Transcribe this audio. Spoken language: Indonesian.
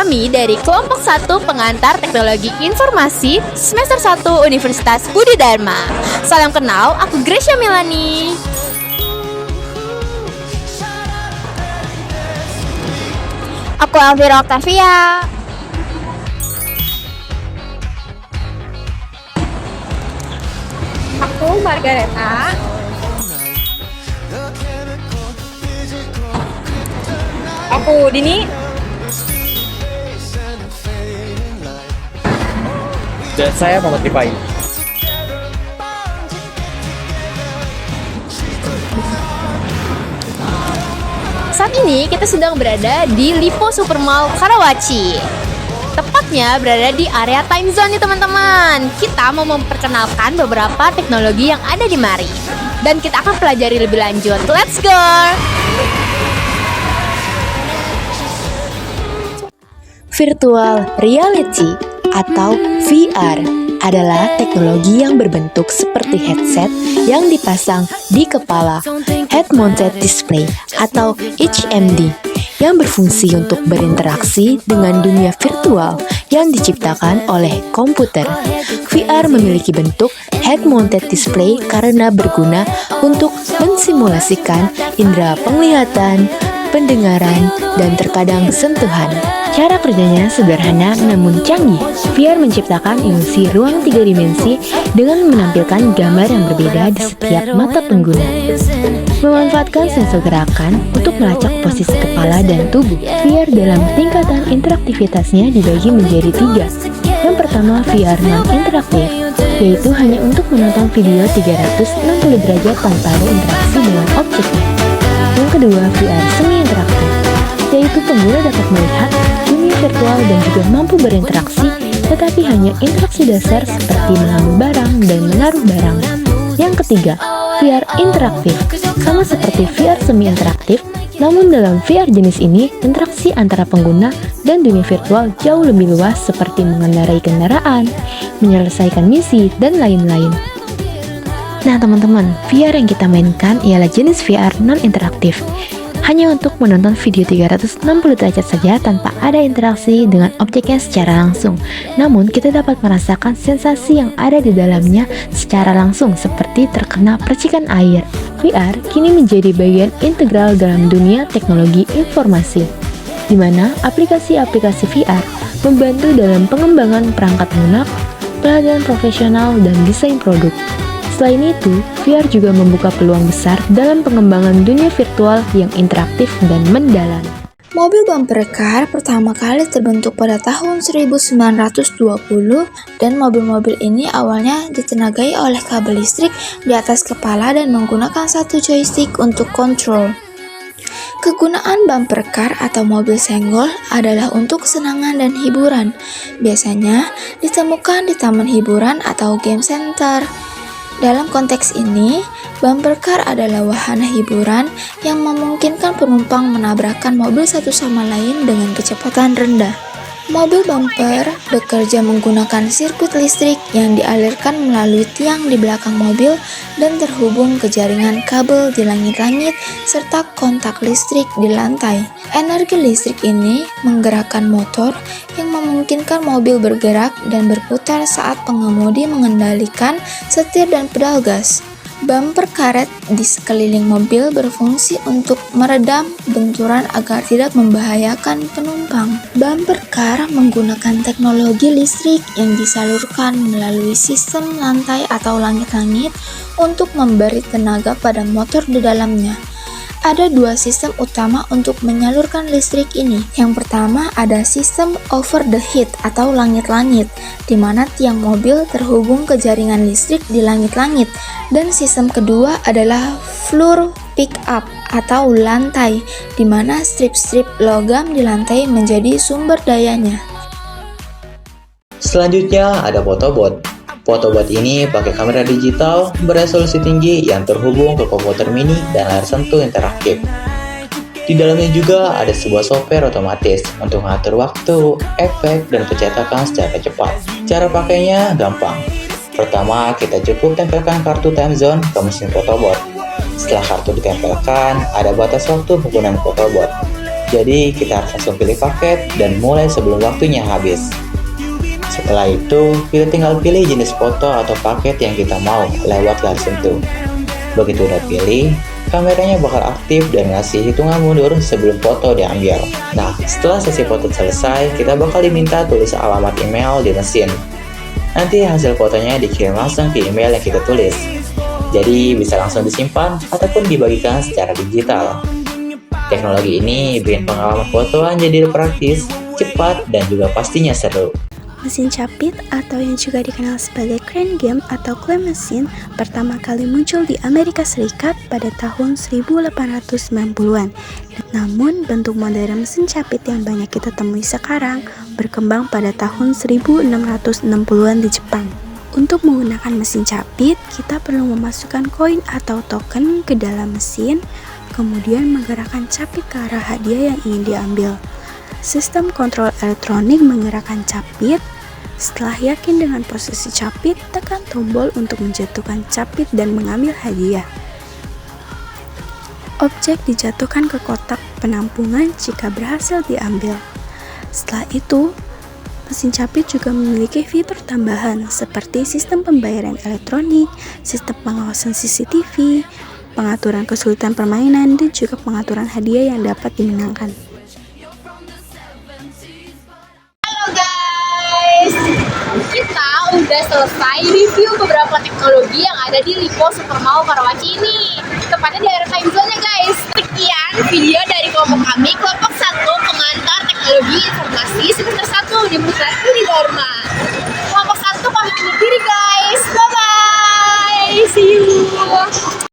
Kami dari kelompok 1 pengantar teknologi informasi semester 1 Universitas Budi Dharma. Salam kenal, aku Gracia Milani. Aku Elvira Octavia. Aku Margareta. Aku Dini. Dan saya Muhammad Rifai. Saat ini kita sedang berada di Lipo Supermall Karawaci. Tepatnya berada di area time zone nih teman-teman. Kita mau memperkenalkan beberapa teknologi yang ada di mari. Dan kita akan pelajari lebih lanjut. Let's go! Virtual reality atau VR adalah teknologi yang berbentuk seperti headset yang dipasang di kepala, head mounted display atau HMD, yang berfungsi untuk berinteraksi dengan dunia virtual yang diciptakan oleh komputer. VR memiliki bentuk head mounted display karena berguna untuk mensimulasikan indera penglihatan, pendengaran, dan terkadang sentuhan. Cara kerjanya sederhana namun canggih. VR menciptakan ilusi ruang 3 dimensi dengan menampilkan gambar yang berbeda di setiap mata pengguna. Memanfaatkan sensor gerakan untuk melacak posisi kepala dan tubuh. VR dalam tingkatan interaktivitasnya dibagi menjadi 3. Yang pertama, VR non-interaktif, yaitu hanya untuk menonton video 360 derajat tanpa ada interaksi dengan objeknya. Yang kedua, VR semi-interaktif, yaitu pengguna dapat melihat dunia virtual dan juga mampu berinteraksi, tetapi hanya interaksi dasar seperti mengambil barang dan menaruh barang. Yang ketiga, VR interaktif, sama seperti VR semi-interaktif, namun dalam VR jenis ini, interaksi antara pengguna dan dunia virtual jauh lebih luas seperti mengendarai kendaraan, menyelesaikan misi, dan lain-lain. Nah teman-teman, VR yang kita mainkan ialah jenis VR non-interaktif, hanya untuk menonton video 360 derajat saja tanpa ada interaksi dengan objeknya secara langsung. Namun kita dapat merasakan sensasi yang ada di dalamnya secara langsung seperti terkena percikan air. VR kini menjadi bagian integral dalam dunia teknologi informasi, di mana aplikasi-aplikasi VR membantu dalam pengembangan perangkat lunak, pelatihan profesional, dan desain produk. Selain itu, VR juga membuka peluang besar dalam pengembangan dunia virtual yang interaktif dan mendalam. Mobil bumper car pertama kali terbentuk pada tahun 1920 dan mobil-mobil ini awalnya ditenagai oleh kabel listrik di atas kepala dan menggunakan satu joystick untuk kontrol. Kegunaan bumper car atau mobil senggol adalah untuk kesenangan dan hiburan. Biasanya ditemukan di taman hiburan atau game center. Dalam konteks ini, bumper car adalah wahana hiburan yang memungkinkan penumpang menabrakkan mobil satu sama lain dengan kecepatan rendah. Mobil bumper bekerja menggunakan sirkuit listrik yang dialirkan melalui tiang di belakang mobil dan terhubung ke jaringan kabel di langit-langit serta kontak listrik di lantai. Energi listrik ini menggerakkan motor yang memungkinkan mobil bergerak dan berputar saat pengemudi mengendalikan setir dan pedal gas. Bumper karet di sekeliling mobil berfungsi untuk meredam benturan agar tidak membahayakan penumpang. Bumper car menggunakan teknologi listrik yang disalurkan melalui sistem lantai atau langit-langit untuk memberi tenaga pada motor di dalamnya. Ada dua sistem utama untuk menyalurkan listrik ini. Yang pertama ada sistem over the head atau langit-langit, di mana tiang mobil terhubung ke jaringan listrik di langit-langit. Dan sistem kedua adalah floor pick up atau lantai, di mana strip-strip logam di lantai menjadi sumber dayanya. Selanjutnya ada Photobot. Photobot ini pakai kamera digital beresolusi tinggi yang terhubung ke komputer mini dan layar sentuh interaktif. Di dalamnya juga ada sebuah software otomatis untuk mengatur waktu, efek, dan pencetakan secara cepat. Cara pakainya gampang. Pertama, kita cukup tempelkan kartu time zone ke mesin Photobot. Setelah kartu ditempelkan, ada batas waktu penggunaan Photobot. Jadi kita harus langsung pilih paket dan mulai sebelum waktunya habis. Setelah itu, kita tinggal pilih jenis foto atau paket yang kita mau lewat layar sentuh. Begitu udah pilih, kameranya bakal aktif dan ngasih hitungan mundur sebelum foto diambil. Nah, setelah sesi foto selesai, kita bakal diminta tulis alamat email di mesin. Nanti hasil fotonya dikirim langsung ke email yang kita tulis. Jadi bisa langsung disimpan ataupun dibagikan secara digital. Teknologi ini bikin pengalaman fotoan jadi praktis, cepat, dan juga pastinya seru. Mesin capit atau yang juga dikenal sebagai crane game atau clay machine pertama kali muncul di Amerika Serikat pada tahun 1890-an. Namun bentuk modern mesin capit yang banyak kita temui sekarang berkembang pada tahun 1660-an di Jepang. Untuk menggunakan mesin capit, kita perlu memasukkan koin atau token ke dalam mesin, kemudian menggerakkan capit ke arah hadiah yang ingin diambil. Sistem kontrol elektronik menggerakkan capit. Setelah yakin dengan posisi capit, tekan tombol untuk menjatuhkan capit dan mengambil hadiah. Objek dijatuhkan ke kotak penampungan jika berhasil diambil. Setelah itu, mesin capit juga memiliki fitur tambahan seperti sistem pembayaran elektronik, sistem pengawasan CCTV, pengaturan kesulitan permainan, dan juga pengaturan hadiah yang dapat dimenangkan. Kita udah selesai review beberapa teknologi yang ada di Lipo Supermall Karawaci ini. Tepatnya di area time zone ya guys. Sekian video dari kelompok kami, kelompok 1 pengantar teknologi informasi semester 1 Universitas Uni Dharma.